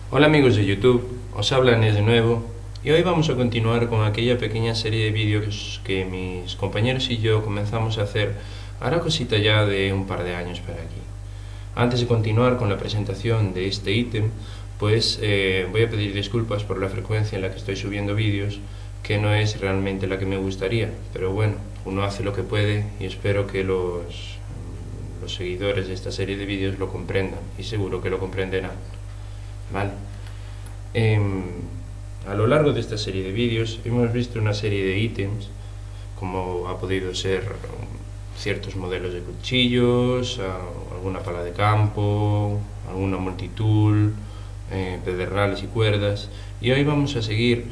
Hola amigos de YouTube, os habla Nes de nuevo y hoy vamos a continuar con aquella pequeña serie de vídeos que mis compañeros y yo comenzamos a hacer hará cosita ya de un par de años para aquí. Antes de continuar con la presentación de este ítem, pues voy a pedir disculpas por la frecuencia en la que estoy subiendo vídeos, que no es realmente la que me gustaría, pero bueno, uno hace lo que puede y espero que los seguidores de esta serie de vídeos lo comprendan y seguro que lo comprenderán. Vale. A lo largo de esta serie de vídeos hemos visto una serie de ítems, como ha podido ser ciertos modelos de cuchillos, alguna pala de campo, alguna multitool, pedernales y cuerdas, y hoy vamos a seguir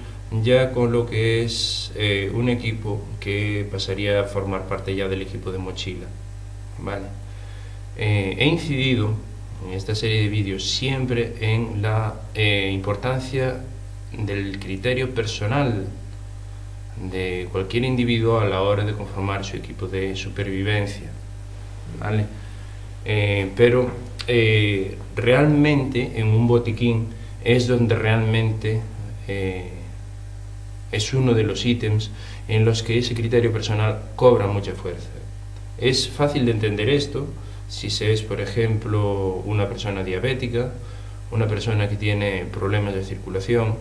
ya con lo que es un equipo que pasaría a formar parte ya del equipo de mochila. Vale. He incidido en esta serie de vídeos siempre en la importancia del criterio personal de cualquier individuo a la hora de conformar su equipo de supervivencia, ¿vale? Pero realmente en un botiquín es donde realmente es uno de los ítems en los que ese criterio personal cobra mucha fuerza. Es fácil de entender esto si se es, por ejemplo, una persona diabética, una persona que tiene problemas de circulación,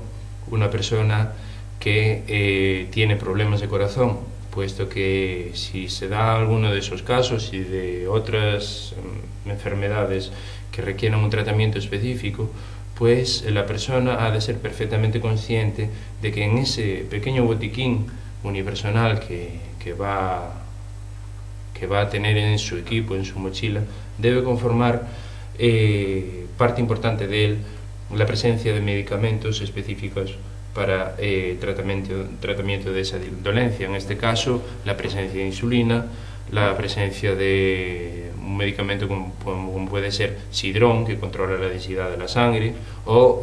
una persona que tiene problemas de corazón, puesto que si se da alguno de esos casos y de otras enfermedades que requieran un tratamiento específico, pues la persona ha de ser perfectamente consciente de que en ese pequeño botiquín unipersonal que va a tener en su equipo, en su mochila, debe conformar parte importante de él la presencia de medicamentos específicos para tratamiento de esa dolencia. En este caso, la presencia de insulina, la presencia de un medicamento como puede ser Sidrón, que controla la densidad de la sangre, o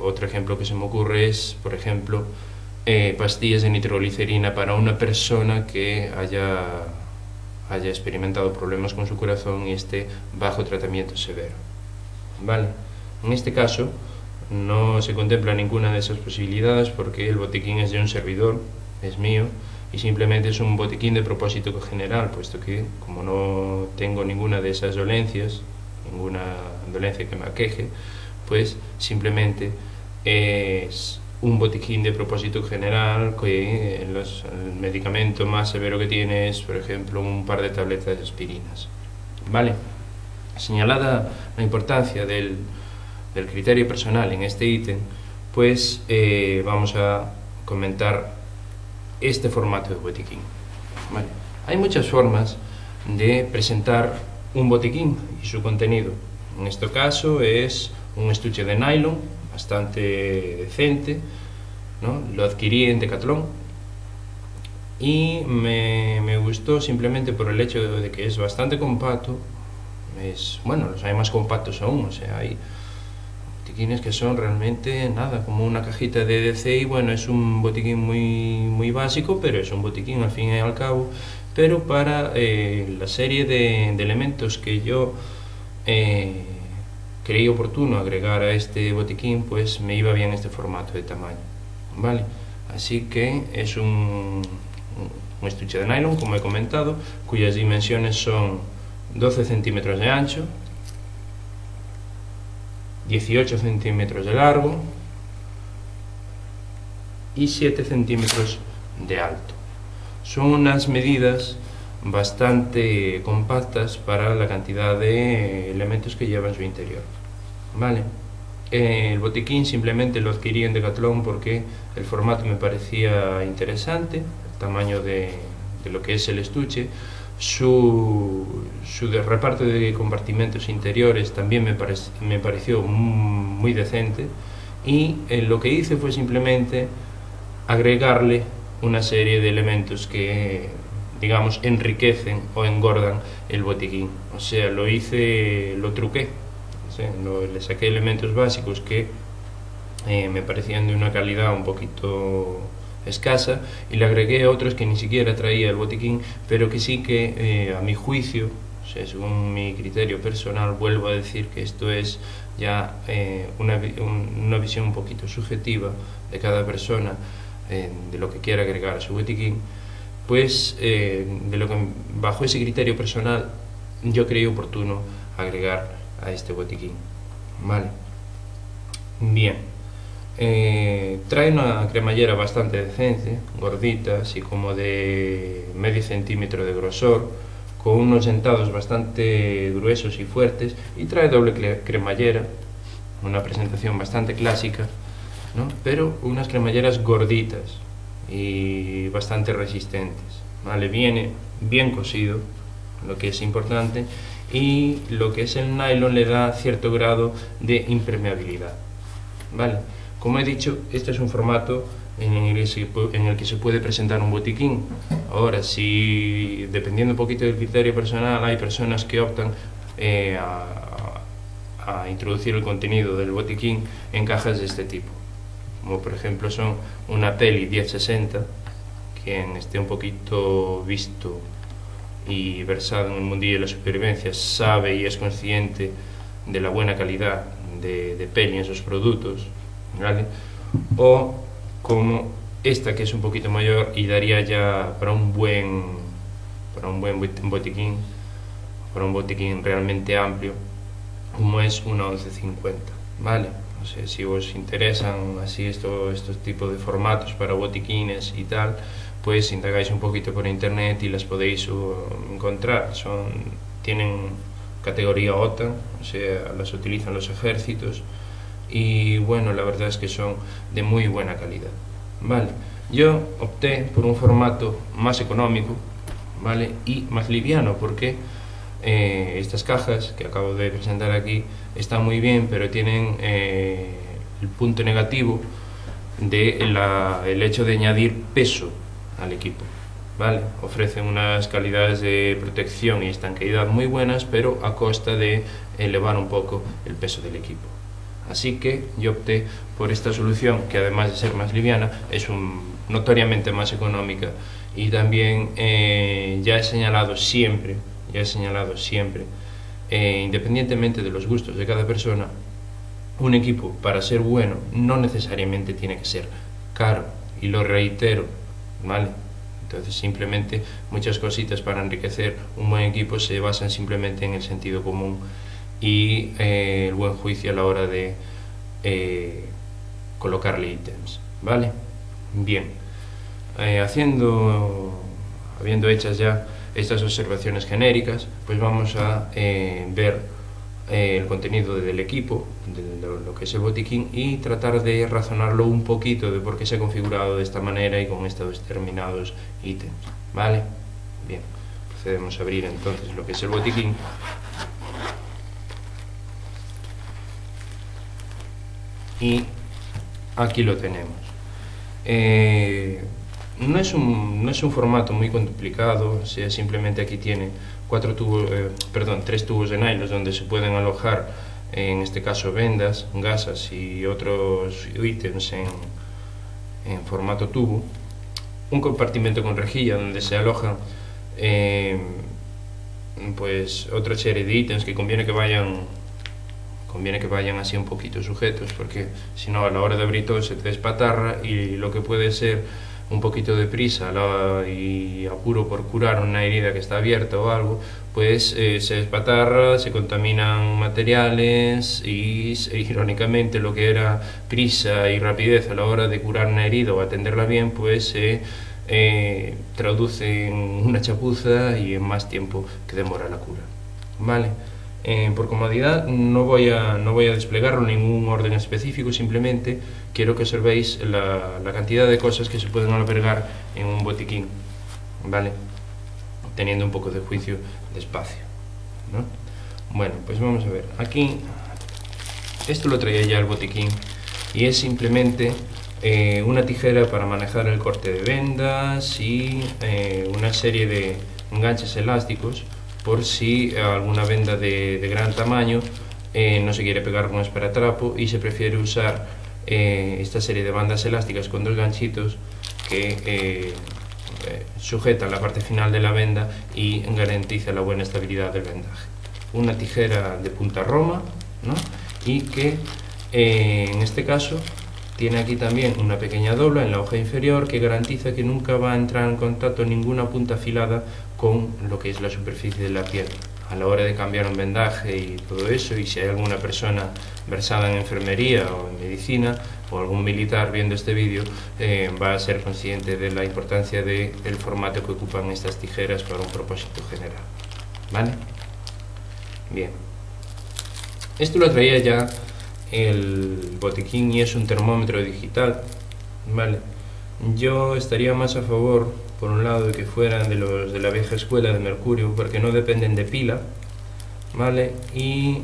otro ejemplo que se me ocurre es, por ejemplo, pastillas de nitroglicerina para una persona que haya experimentado problemas con su corazón y esté bajo tratamiento severo. Vale. En este caso no se contempla ninguna de esas posibilidades porque el botiquín es de un servidor, es mío, y simplemente es un botiquín de propósito general, puesto que como no tengo ninguna de esas dolencias, ninguna dolencia que me aqueje, pues simplemente es un botiquín de propósito general que el medicamento más severo que tiene es, por ejemplo, un par de tabletas de aspirinas. Vale. Señalada la importancia del criterio personal en este ítem, pues vamos a comentar este formato de botiquín. Vale. Hay muchas formas de presentar un botiquín y su contenido. En este caso es un estuche de nylon bastante decente, ¿no? Lo adquirí en Decathlon y me gustó simplemente por el hecho de que es bastante compacto. Bueno, los hay más compactos aún, o sea, hay botiquines que son realmente nada, como una cajita de DC, y bueno, es un botiquín muy básico, pero es un botiquín al fin y al cabo. Pero para la serie de elementos que yo creí oportuno agregar a este botiquín, pues me iba bien este formato de tamaño, ¿vale? Así que es un estuche de nylon, como he comentado, cuyas dimensiones son 12 centímetros de ancho, 18 centímetros de largo y 7 centímetros de alto. Son unas medidas bastante compactas para la cantidad de elementos que lleva en su interior. Vale. El botiquín simplemente lo adquirí en Decathlon porque el formato me parecía interesante, el tamaño de lo que es el estuche, su reparto de compartimentos interiores también me pareció muy decente, y lo que hice fue simplemente agregarle una serie de elementos que, digamos, enriquecen o engordan el botiquín. O sea, lo truqué, le saqué elementos básicos que me parecían de una calidad un poquito escasa y le agregué otros que ni siquiera traía el botiquín, pero que sí que a mi juicio O sea, según mi criterio personal, vuelvo a decir que esto es ya una visión un poquito subjetiva de cada persona, de lo que quiera agregar a su botiquín, pues bajo ese criterio personal yo creí oportuno agregar a este botiquín. Vale. Bien. Trae una cremallera bastante decente, gordita, así como de medio centímetro de grosor, con unos dentados bastante gruesos y fuertes, y trae doble cremallera, una presentación bastante clásica, ¿no? Pero unas cremalleras gorditas y bastante resistentes, ¿vale? Viene bien cosido, lo que es importante, y lo que es el nylon le da cierto grado de impermeabilidad, ¿vale? Como he dicho, este es un formato en el que se puede presentar un botiquín. Ahora, si dependiendo un poquito del criterio personal, hay personas que optan a introducir el contenido del botiquín en cajas de este tipo, como por ejemplo son una Peli 1060. Quien esté un poquito visto y versado en el mundillo de la supervivencia sabe y es consciente de la buena calidad de Peli en sus productos, ¿vale? O como esta, que es un poquito mayor y daría ya para un buen botiquín, para un botiquín realmente amplio, como es una 1150, ¿vale? O sea, si os interesan así estos tipos de formatos para botiquines y tal, pues indagáis un poquito por internet y las podéis encontrar. Tienen categoría OTAN, o sea, las utilizan los ejércitos, y bueno, la verdad es que son de muy buena calidad, ¿vale? Yo opté por un formato más económico, ¿vale? Y más liviano, porque estas cajas que acabo de presentar aquí están muy bien, pero tienen el punto negativo el hecho de añadir peso al equipo, ¿vale? Ofrecen unas calidades de protección y estanqueidad muy buenas, pero a costa de elevar un poco el peso del equipo. Así que yo opté por esta solución, que además de ser más liviana, es notoriamente más económica, y también ya he señalado siempre, independientemente de los gustos de cada persona, un equipo, para ser bueno, no necesariamente tiene que ser caro, y lo reitero, ¿vale? Entonces, simplemente muchas cositas para enriquecer un buen equipo se basan simplemente en el sentido común y el buen juicio a la hora de colocarle ítems, ¿vale? Bien, habiendo hechas ya estas observaciones genéricas, pues vamos a ver el contenido del equipo, de lo que es el botiquín, y tratar de razonarlo un poquito de por qué se ha configurado de esta manera y con estos determinados ítems, ¿vale? Bien, procedemos a abrir entonces lo que es el botiquín. Y aquí lo tenemos. No es un formato muy complicado, o sea, simplemente aquí tiene 3 tubos de nylon donde se pueden alojar, en este caso, vendas, gasas y otros ítems en formato tubo. Un compartimento con rejilla donde se alojan pues otra serie de ítems que conviene que vayan así un poquito sujetos, porque si no, a la hora de abrir todo se te despatarra, y lo que puede ser un poquito de prisa y apuro por curar una herida que está abierta o algo, pues se despatarra, se contaminan materiales, y irónicamente lo que era prisa y rapidez a la hora de curar una herida o atenderla bien, pues se traduce en una chapuza y en más tiempo que demora la cura, ¿vale? Por comodidad no voy a desplegarlo en ningún orden específico, simplemente quiero que observéis la cantidad de cosas que se pueden albergar en un botiquín, ¿vale? Teniendo un poco de juicio de espacio, ¿no? Bueno, pues vamos a ver. Aquí, esto lo traía ya el botiquín, y es simplemente una tijera para manejar el corte de vendas y una serie de enganches elásticos, por si alguna venda de gran tamaño no se quiere pegar con esparatrapo y se prefiere usar esta serie de bandas elásticas con 2 ganchitos que sujeta la parte final de la venda y garantiza la buena estabilidad del vendaje. Una tijera de punta roma, ¿no? Y que en este caso tiene aquí también una pequeña dobla en la hoja inferior que garantiza que nunca va a entrar en contacto ninguna punta afilada con lo que es la superficie de la piel. A la hora de cambiar un vendaje y todo eso, y si hay alguna persona versada en enfermería o en medicina o algún militar viendo este vídeo, va a ser consciente de la importancia del formato que ocupan estas tijeras para un propósito general. ¿Vale? Bien. Esto lo traía ya el botiquín y es un termómetro digital. ¿Vale? Yo estaría más a favor, por un lado, de que fueran de los de la vieja escuela de mercurio, porque no dependen de pila, ¿vale? Y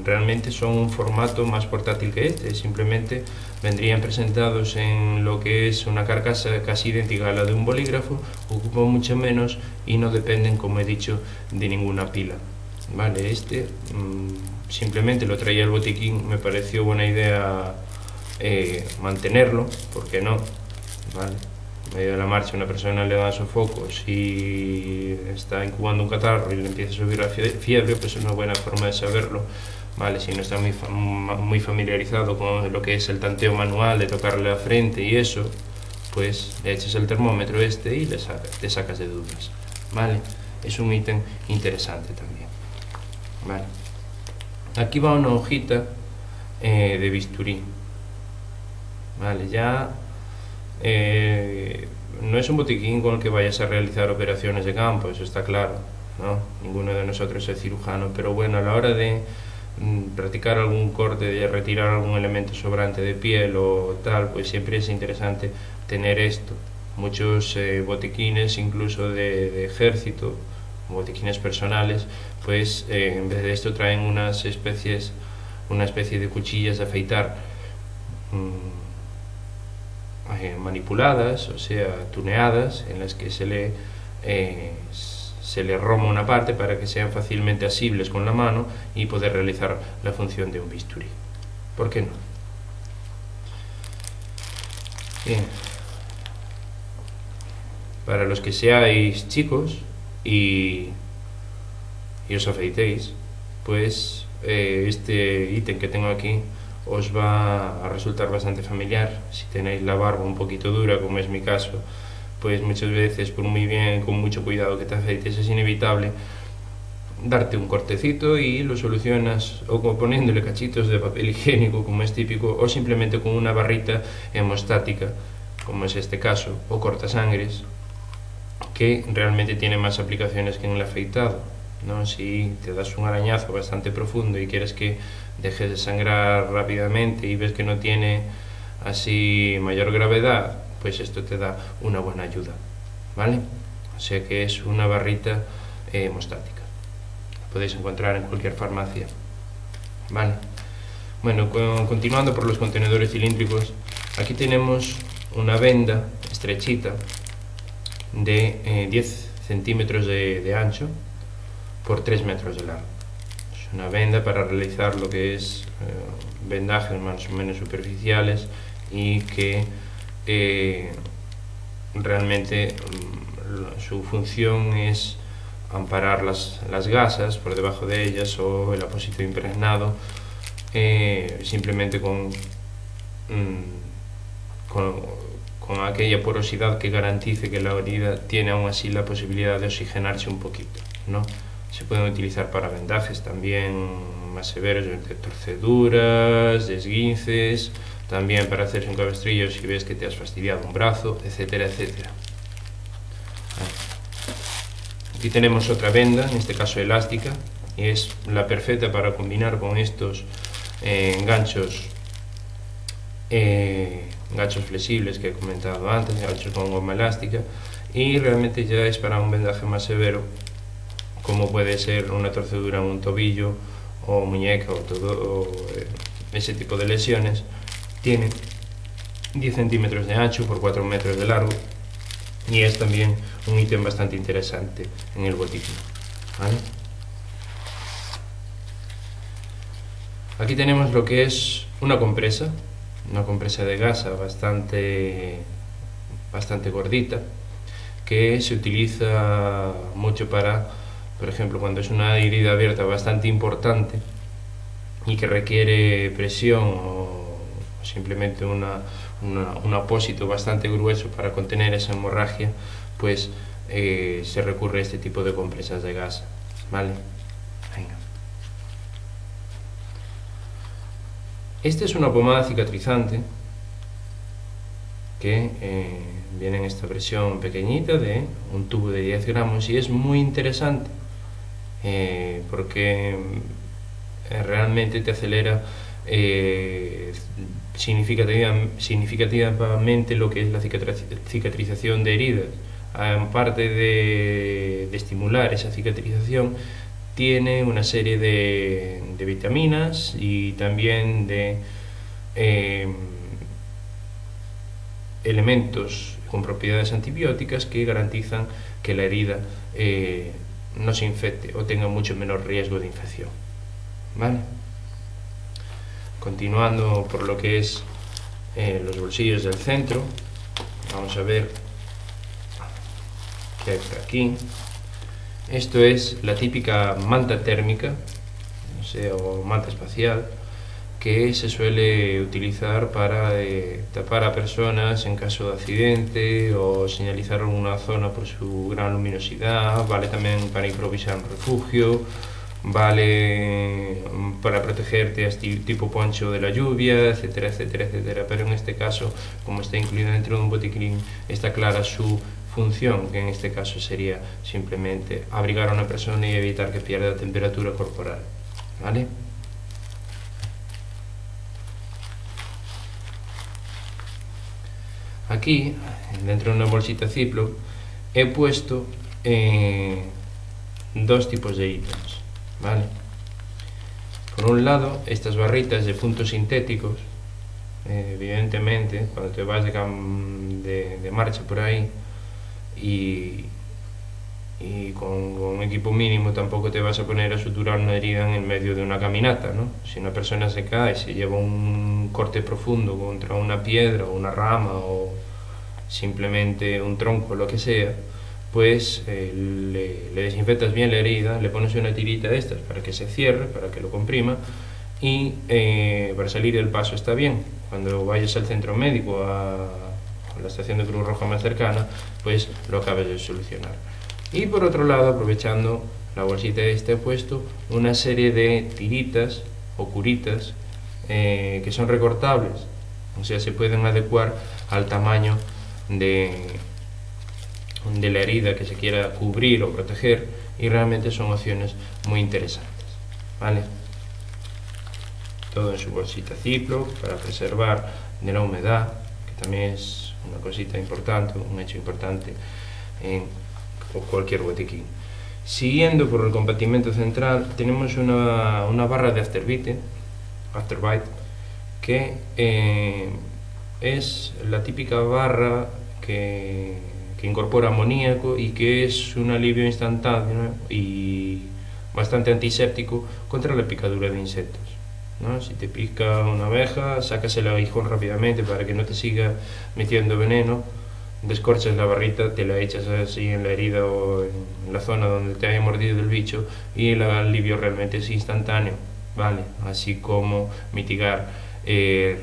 realmente son un formato más portátil que este. Simplemente vendrían presentados en lo que es una carcasa casi idéntica a la de un bolígrafo, ocupan mucho menos y no dependen, como he dicho, de ninguna pila, ¿vale? Este simplemente lo traía el botiquín, me pareció buena idea mantenerlo, porque no, ¿vale? En medio de la marcha una persona le da sofocos y está incubando un catarro y le empieza a subir la fiebre, pues es una buena forma de saberlo, ¿vale? Si no está muy familiarizado con lo que es el tanteo manual de tocarle la frente y eso, pues le echas el termómetro este y te sacas de dudas, ¿vale? Es un ítem interesante también, ¿vale? Aquí va una hojita de bisturí. Vale, ya no es un botiquín con el que vayas a realizar operaciones de campo, eso está claro, ¿no? Ninguno de nosotros es cirujano, pero bueno, a la hora de practicar algún corte, de retirar algún elemento sobrante de piel o tal, pues siempre es interesante tener esto. Muchos botiquines, incluso de ejército, botiquines personales, pues en vez de esto traen una especie de cuchillas de afeitar manipuladas, o sea, tuneadas, en las que se le roma una parte para que sean fácilmente asibles con la mano y poder realizar la función de un bisturí. ¿Por qué no? Bien. Para los que seáis chicos y os afeitéis, pues este ítem que tengo aquí os va a resultar bastante familiar. Si tenéis la barba un poquito dura, como es mi caso, pues muchas veces, por muy bien, con mucho cuidado que te afeites, es inevitable darte un cortecito y lo solucionas o poniéndole cachitos de papel higiénico, como es típico, o simplemente con una barrita hemostática, como es este caso, o cortasangres, que realmente tiene más aplicaciones que en el afeitado, ¿no? Si te das un arañazo bastante profundo y quieres que deje de sangrar rápidamente y ves que no tiene así mayor gravedad, pues esto te da una buena ayuda, ¿vale? O sea que es una barrita hemostática. La podéis encontrar en cualquier farmacia, ¿vale? Bueno, continuando por los contenedores cilíndricos, aquí tenemos una venda estrechita de 10 centímetros de ancho por 3 metros de largo. Es una venda para realizar lo que es vendajes más o menos superficiales y que realmente su función es amparar las gasas por debajo de ellas o el apósito impregnado, simplemente con aquella porosidad que garantice que la herida tiene aún así la posibilidad de oxigenarse un poquito, ¿no? Se pueden utilizar para vendajes también más severos, de torceduras, de esguinces, también para hacerse un cabestrillo si ves que te has fastidiado un brazo, etcétera, etcétera. Aquí tenemos otra venda, en este caso elástica, y es la perfecta para combinar con estos ganchos flexibles que he comentado antes, ganchos con goma elástica, y realmente ya es para un vendaje más severo, como puede ser una torcedura en un tobillo o muñeca o ese tipo de lesiones. Tiene 10 centímetros de ancho por 4 metros de largo y es también un ítem bastante interesante en el botiquín, ¿vale? Aquí tenemos lo que es una compresa de gasa bastante bastante gordita, que se utiliza mucho para, por ejemplo, cuando es una herida abierta bastante importante y que requiere presión o simplemente un apósito bastante grueso para contener esa hemorragia, pues se recurre a este tipo de compresas de gasa, ¿vale? Venga. Esta es una pomada cicatrizante que viene en esta versión pequeñita de un tubo de 10 gramos y es muy interesante porque realmente te acelera significativamente lo que es la cicatrización de heridas. Aparte de estimular esa cicatrización, tiene una serie de vitaminas y también de elementos con propiedades antibióticas que garantizan que la herida no se infecte o tenga mucho menor riesgo de infección, ¿vale? Continuando por lo que es los bolsillos del centro, vamos a ver qué hay por aquí. Esto es la típica manta térmica, no sé, o manta espacial, que se suele utilizar para tapar a personas en caso de accidente o señalizar una zona por su gran luminosidad. Vale también para improvisar un refugio, vale para protegerte a tipo poncho de la lluvia, etcétera, etcétera, etcétera. Pero en este caso, como está incluido dentro de un botiquín, está clara su función, que en este caso sería simplemente abrigar a una persona y evitar que pierda temperatura corporal, ¿vale? Aquí, dentro de una bolsita Ziploc, he puesto dos tipos de ítems, ¿vale? Por un lado, estas barritas de puntos sintéticos, evidentemente, cuando te vas de marcha por ahí y con un equipo mínimo tampoco te vas a poner a suturar una herida en el medio de una caminata, ¿no? Si una persona se cae, se lleva un corte profundo contra una piedra o una rama o simplemente un tronco, lo que sea, pues le desinfectas bien la herida, le pones una tirita de estas para que se cierre, para que lo comprima, y para salir del paso está bien. Cuando vayas al centro médico, a la estación de Cruz Roja más cercana, pues lo acabas de solucionar. Y por otro lado, aprovechando la bolsita esta, he puesto una serie de tiritas o curitas que son recortables, o sea, se pueden adecuar al tamaño de la herida que se quiera cubrir o proteger, y realmente son opciones muy interesantes, ¿vale? Todo en su bolsita Ziploc para preservar de la humedad, que también es una cosita importante, un hecho importante en cualquier botiquín. Siguiendo por el compartimento central, tenemos una barra de Afterbite, que es la típica barra que incorpora amoníaco y que es un alivio instantáneo y bastante antiséptico contra la picadura de insectos, ¿no? Si te pica una abeja, sacas el aguijón rápidamente para que no te siga metiendo veneno, descorchas la barrita, te la echas así en la herida o en la zona donde te haya mordido el bicho y el alivio realmente es instantáneo, ¿vale? Así como mitigar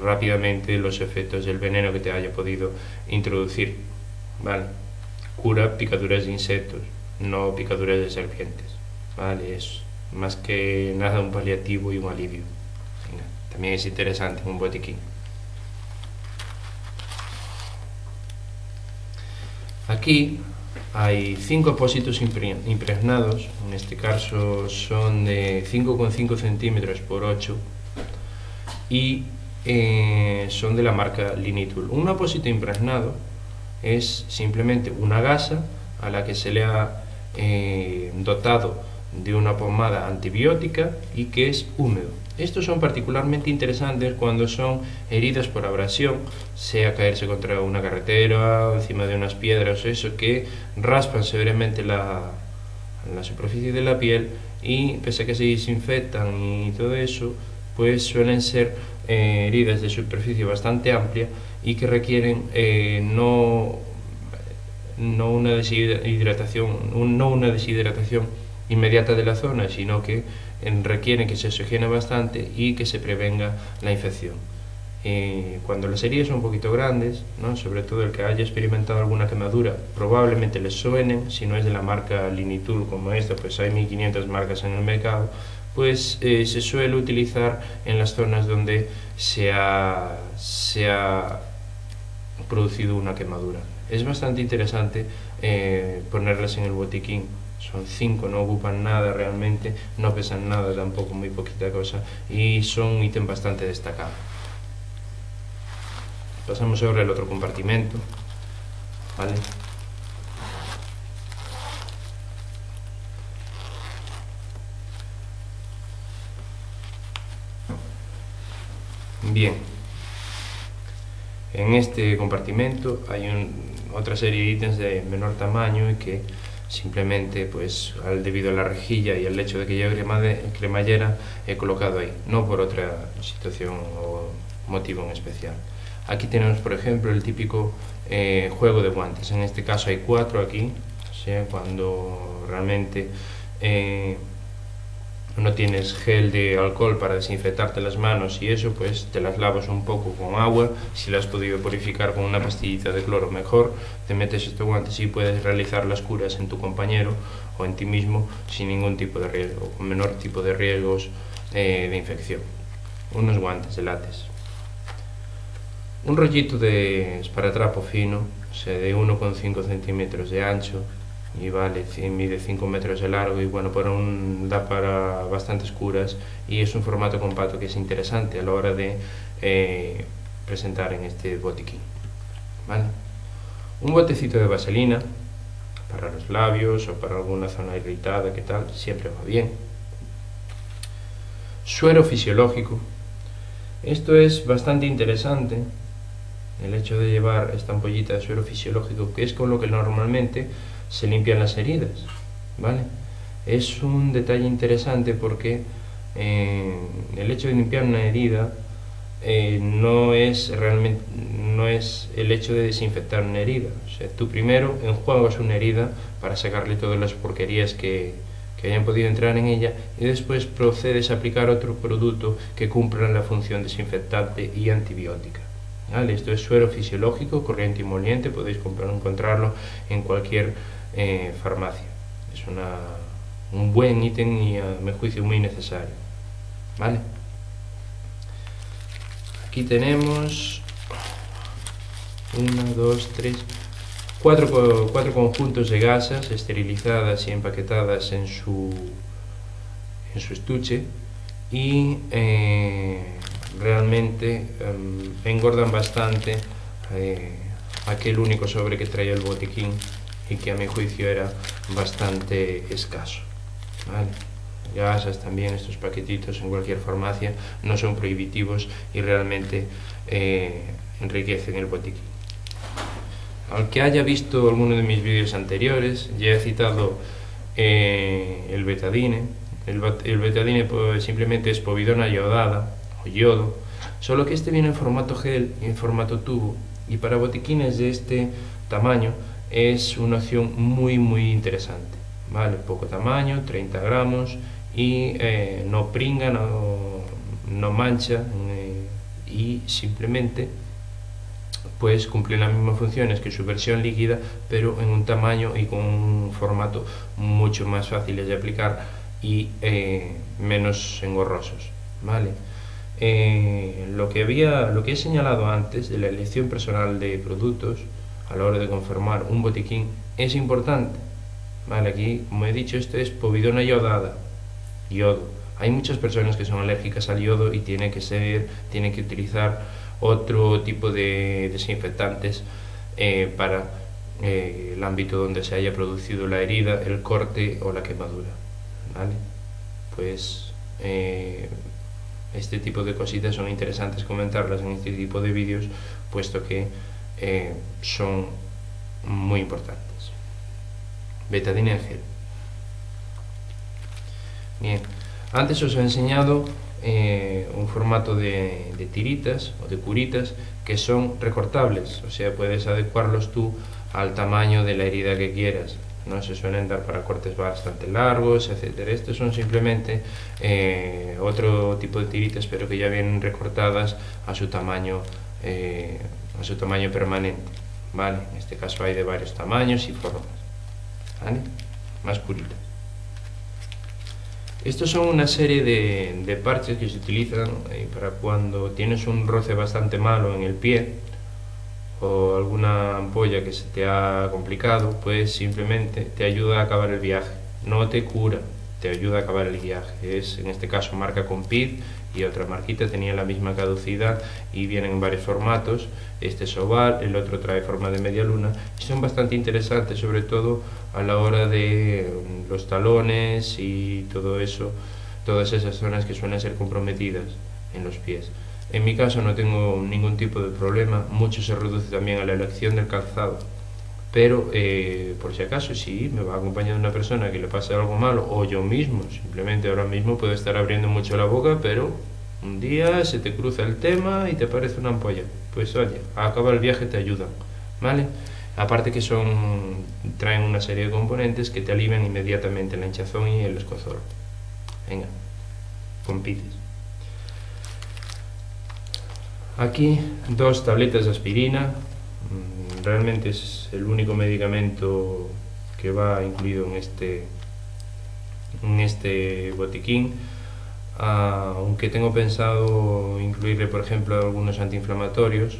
rápidamente los efectos del veneno que te haya podido introducir, ¿vale? Cura picaduras de insectos, no picaduras de serpientes, ¿vale? Es más que nada un paliativo y un alivio. Venga, también es interesante un botiquín. Aquí hay 5 apósitos impregnados, en este caso son de 5,5 centímetros por 8 y son de la marca Linitul. Un apósito impregnado es simplemente una gasa a la que se le ha dotado de una pomada antibiótica y que es húmedo. Estos son particularmente interesantes cuando son heridas por abrasión, sea caerse contra una carretera, encima de unas piedras o eso, que raspan severamente la superficie de la piel, y pese a que se desinfectan y todo eso, pues suelen ser heridas de superficie bastante amplia y que requieren no no una deshidratación inmediata de la zona, sino que requieren que se oxigene bastante y que se prevenga la infección. Cuando las heridas son un poquito grandes, ¿no?, sobre todo el que haya experimentado alguna quemadura, probablemente les suenen. Si no es de la marca Linitul como esta, pues hay 1500 marcas en el mercado, pues se suele utilizar en las zonas donde se ha producido una quemadura. Es bastante interesante ponerlas en el botiquín. Son 5, no ocupan nada realmente, no pesan nada tampoco, muy poquita cosa, y son un ítem bastante destacado. Pasamos ahora al otro compartimento, ¿vale? Bien, en este compartimento hay otra serie de ítems de menor tamaño y que simplemente, pues, debido a la rejilla y al hecho de que lleve cremallera, he colocado ahí, no por otra situación o motivo en especial. Aquí tenemos, por ejemplo, el típico juego de guantes. En este caso hay 4 aquí, o sea, cuando realmente no tienes gel de alcohol para desinfectarte las manos y eso, pues te las lavas un poco con agua. Si las has podido purificar con una pastillita de cloro, mejor. Te metes estos guantes y puedes realizar las curas en tu compañero o en ti mismo sin ningún tipo de riesgo, con menor tipo de riesgos de infección. Unos guantes de látex. Un rollito de esparadrapo fino, o sea, de 1,5 centímetros de ancho, y mide 5 metros de largo, y bueno, da para bastantes curas, y es un formato compacto que es interesante a la hora de presentar en este botiquín, ¿vale? Un botecito de vaselina para los labios o para alguna zona irritada, que tal, siempre va bien. Suero fisiológico. Esto es bastante interesante, el hecho de llevar esta ampollita de suero fisiológico, que es con lo que normalmente se limpian las heridas, ¿vale? Es un detalle interesante porque el hecho de limpiar una herida no es el hecho de desinfectar una herida. O sea, tú primero enjuagas una herida para sacarle todas las porquerías que hayan podido entrar en ella, y después procedes a aplicar otro producto que cumpla la función desinfectante y antibiótica, ¿vale? Esto es suero fisiológico, corriente y moliente. Podéis encontrarlo en cualquier farmacia. Es un buen ítem y, a mi juicio, muy necesario, ¿vale? Aquí tenemos 4 conjuntos de gasas esterilizadas y empaquetadas en su estuche, y realmente engordan bastante aquel único sobre que traía el botiquín, y que a mi juicio era bastante escaso, ¿vale? Gasas también, estos paquetitos en cualquier farmacia no son prohibitivos y realmente enriquecen el botiquín. Al que haya visto alguno de mis vídeos anteriores, ya he citado el betadine. El betadine, pues, simplemente es povidona iodada o yodo, solo que este viene en formato gel y en formato tubo, y para botiquines de este tamaño es una opción muy interesante, ¿vale? Poco tamaño, 30 gramos, y no pringa, no mancha, y simplemente, pues, cumple las mismas funciones que su versión líquida, pero en un tamaño y con un formato mucho más fáciles de aplicar y menos engorrosos, ¿vale? Lo que he señalado antes de la elección personal de productos a la hora de conformar un botiquín es importante, ¿vale? Aquí, como he dicho, esto es povidona iodada, yodo. Hay muchas personas que son alérgicas al yodo y tienen que utilizar otro tipo de desinfectantes para el ámbito donde se haya producido la herida, el corte o la quemadura, ¿vale? Pues este tipo de cositas son interesantes comentarlas en este tipo de vídeos, puesto que son muy importantes. Betadine en gel. Bien, antes os he enseñado un formato de tiritas o de curitas que son recortables, o sea, puedes adecuarlos tú al tamaño de la herida que quieras. No se suelen dar para cortes bastante largos, etcétera. Estos son simplemente otro tipo de tiritas, pero que ya vienen recortadas a su tamaño permanente, ¿vale? En este caso hay de varios tamaños y formas, ¿vale? Más puritas. Estos son una serie de parches que se utilizan para cuando tienes un roce bastante malo en el pie o alguna ampolla que se te ha complicado, pues simplemente te ayuda a acabar el viaje. No te cura, te ayuda a acabar el viaje. Es, en este caso, marca Compid y otra marquita, tenían la misma caducidad y vienen en varios formatos. Este es oval, el otro trae forma de media luna y son bastante interesantes, sobre todo a la hora de los talones y todo eso, todas esas zonas que suelen ser comprometidas en los pies. En mi caso no tengo ningún tipo de problema, mucho se reduce también a la elección del calzado, pero por si acaso, si me va acompañando una persona que le pase algo malo, o yo mismo, simplemente ahora mismo puedo estar abriendo mucho la boca, pero un día se te cruza el tema y te aparece una ampolla, pues oye, a acabar el viaje te ayudan, ¿vale? Aparte que traen una serie de componentes que te alivian inmediatamente la hinchazón y el escozor. Venga, compites. Aquí 2 tabletas de aspirina, realmente es el único medicamento que va incluido en este botiquín, aunque tengo pensado incluirle por ejemplo algunos antiinflamatorios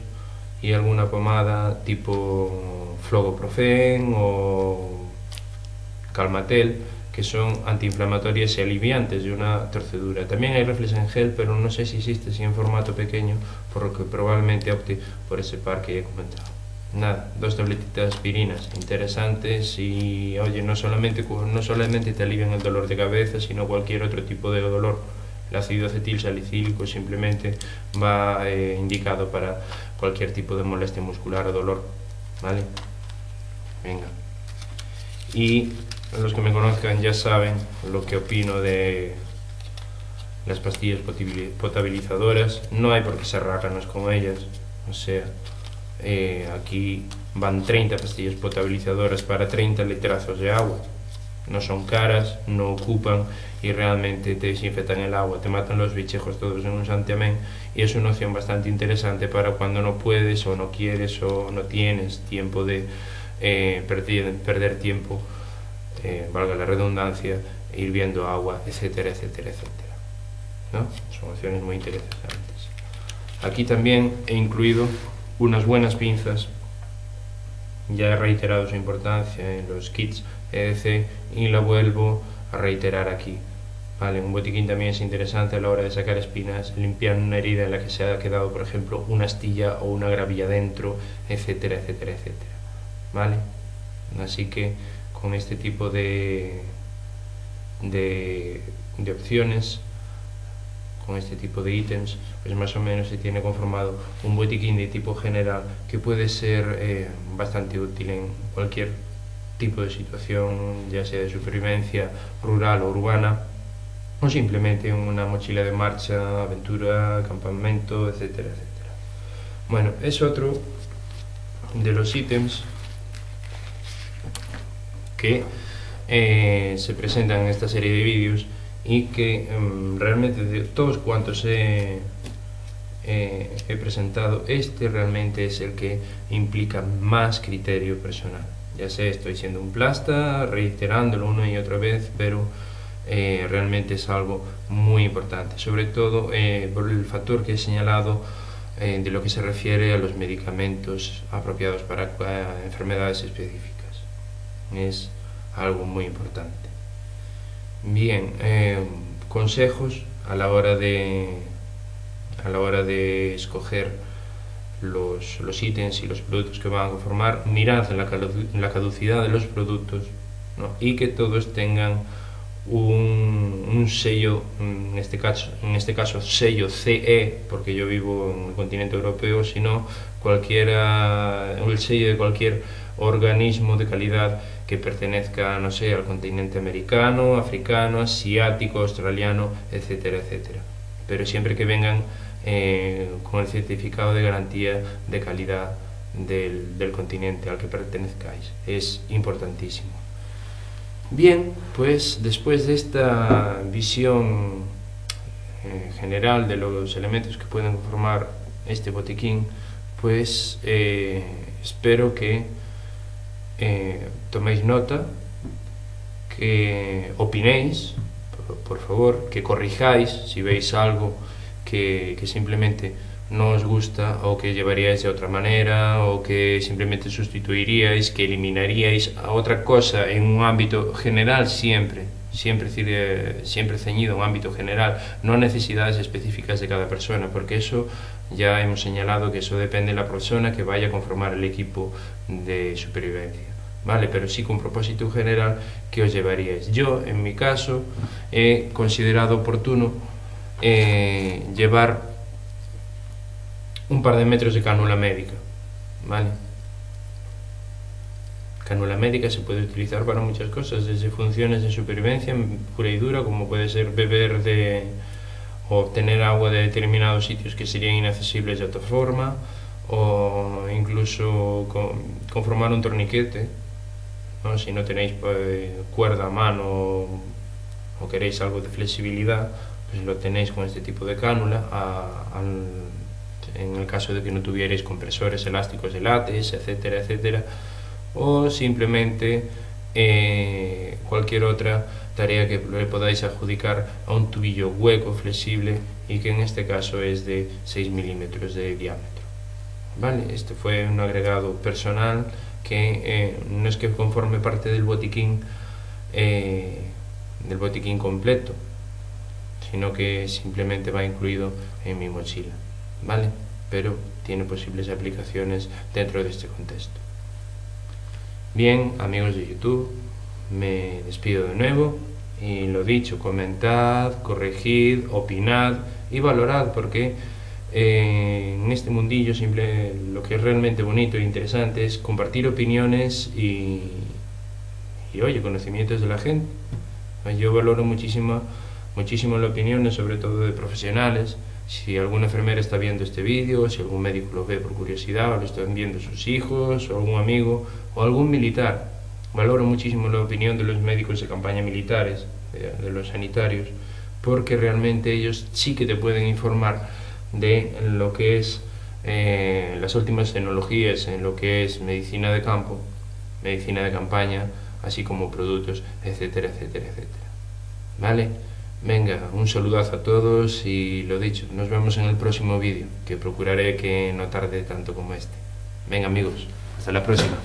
y alguna pomada tipo Flogoprofen o Calmatel, que son antiinflamatorias y aliviantes de una torcedura. También hay Reflex en gel, pero no sé si existe, si en formato pequeño, por lo que probablemente opte por ese par que he comentado. Nada, 2 tabletitas de aspirinas interesantes y, oye, no solamente te alivian el dolor de cabeza, sino cualquier otro tipo de dolor. El ácido acetil salicílico simplemente va indicado para cualquier tipo de molestia muscular o dolor, ¿vale? Venga. Y los que me conozcan ya saben lo que opino de las pastillas potabilizadoras. No hay por qué ser rácanos con ellas, o sea, aquí van 30 pastillas potabilizadoras para 30 litrazos de agua. No son caras, no ocupan y realmente te desinfectan el agua, te matan los bichejos todos en un santiamén, y es una opción bastante interesante para cuando no puedes o no quieres o no tienes tiempo de perder tiempo, valga la redundancia, hirviendo agua, etcétera, etcétera, etcétera, ¿no? Son opciones muy interesantes. Aquí también he incluido unas buenas pinzas, ya he reiterado su importancia en los kits EDC y la vuelvo a reiterar aquí, ¿vale? Un botiquín también es interesante a la hora de sacar espinas, limpiar una herida en la que se ha quedado, por ejemplo, una astilla o una gravilla dentro, etcétera, etcétera, etcétera, ¿vale? Así que con este tipo de opciones, con este tipo de ítems, pues más o menos se tiene conformado un botiquín de tipo general que puede ser bastante útil en cualquier tipo de situación, ya sea de supervivencia rural o urbana, o simplemente en una mochila de marcha, aventura, campamento, etcétera, etcétera. Bueno, es otro de los ítems que se presentan en esta serie de vídeos y que realmente de todos cuantos he presentado, este realmente es el que implica más criterio personal. Ya sé, estoy siendo un plasta, reiterándolo una y otra vez, pero realmente es algo muy importante, sobre todo por el factor que he señalado de lo que se refiere a los medicamentos apropiados para enfermedades específicas. Es algo muy importante. Bien, consejos a la hora de escoger los ítems y los productos que van a conformar. Mirad la caducidad de los productos, ¿no? Y que todos tengan un sello, en este caso sello CE, porque yo vivo en el continente europeo, sino el sello de cualquier organismo de calidad que pertenezca, no sé, al continente americano, africano, asiático, australiano, etcétera, etcétera. Pero siempre que vengan con el certificado de garantía de calidad del continente al que pertenezcáis. Es importantísimo. Bien, pues después de esta visión general de los elementos que pueden conformar este botiquín, pues espero que toméis nota, que opinéis, por favor, que corrijáis si veis algo que simplemente no os gusta, o que llevaríais de otra manera, o que simplemente sustituiríais, que eliminaríais a otra cosa en un ámbito general, siempre ceñido a un ámbito general, no a necesidades específicas de cada persona, porque eso ya hemos señalado que eso depende de la persona que vaya a conformar el equipo de supervivencia, ¿vale? Pero sí con propósito general que os llevaríais. Yo, en mi caso, he considerado oportuno llevar un par de metros de cánula médica, ¿vale? Cánula médica se puede utilizar para muchas cosas, desde funciones de supervivencia pura y dura, como puede ser beber o obtener agua de determinados sitios que serían inaccesibles de otra forma, o incluso conformar un torniquete, ¿no? Si no tenéis cuerda a mano o queréis algo de flexibilidad, pues lo tenéis con este tipo de cánula. En el caso de que no tuvierais compresores elásticos de látex, etcétera, etcétera, o simplemente cualquier otra tarea que le podáis adjudicar a un tubillo hueco, flexible, y que en este caso es de 6 milímetros de diámetro, ¿vale? Este fue un agregado personal que no es que conforme parte del botiquín completo, sino que simplemente va incluido en mi mochila, ¿vale? Pero tiene posibles aplicaciones dentro de este contexto. Bien, amigos de YouTube, me despido de nuevo y lo dicho, comentad, corregid, opinad y valorad, porque en este mundillo lo que es realmente bonito e interesante es compartir opiniones y oye, conocimientos de la gente. Yo valoro muchísimo la opinión, sobre todo de profesionales. Si alguna enfermera está viendo este vídeo, si algún médico lo ve por curiosidad, o lo están viendo sus hijos, o algún amigo, o algún militar, valoro muchísimo la opinión de los médicos de campaña militares, de los sanitarios, porque realmente ellos sí que te pueden informar de lo que es las últimas tecnologías en lo que es medicina de campo, medicina de campaña, así como productos, etcétera, etcétera, etcétera. ¿Vale? Venga, un saludazo a todos y lo dicho, nos vemos en el próximo vídeo, que procuraré que no tarde tanto como este. Venga amigos, hasta la próxima.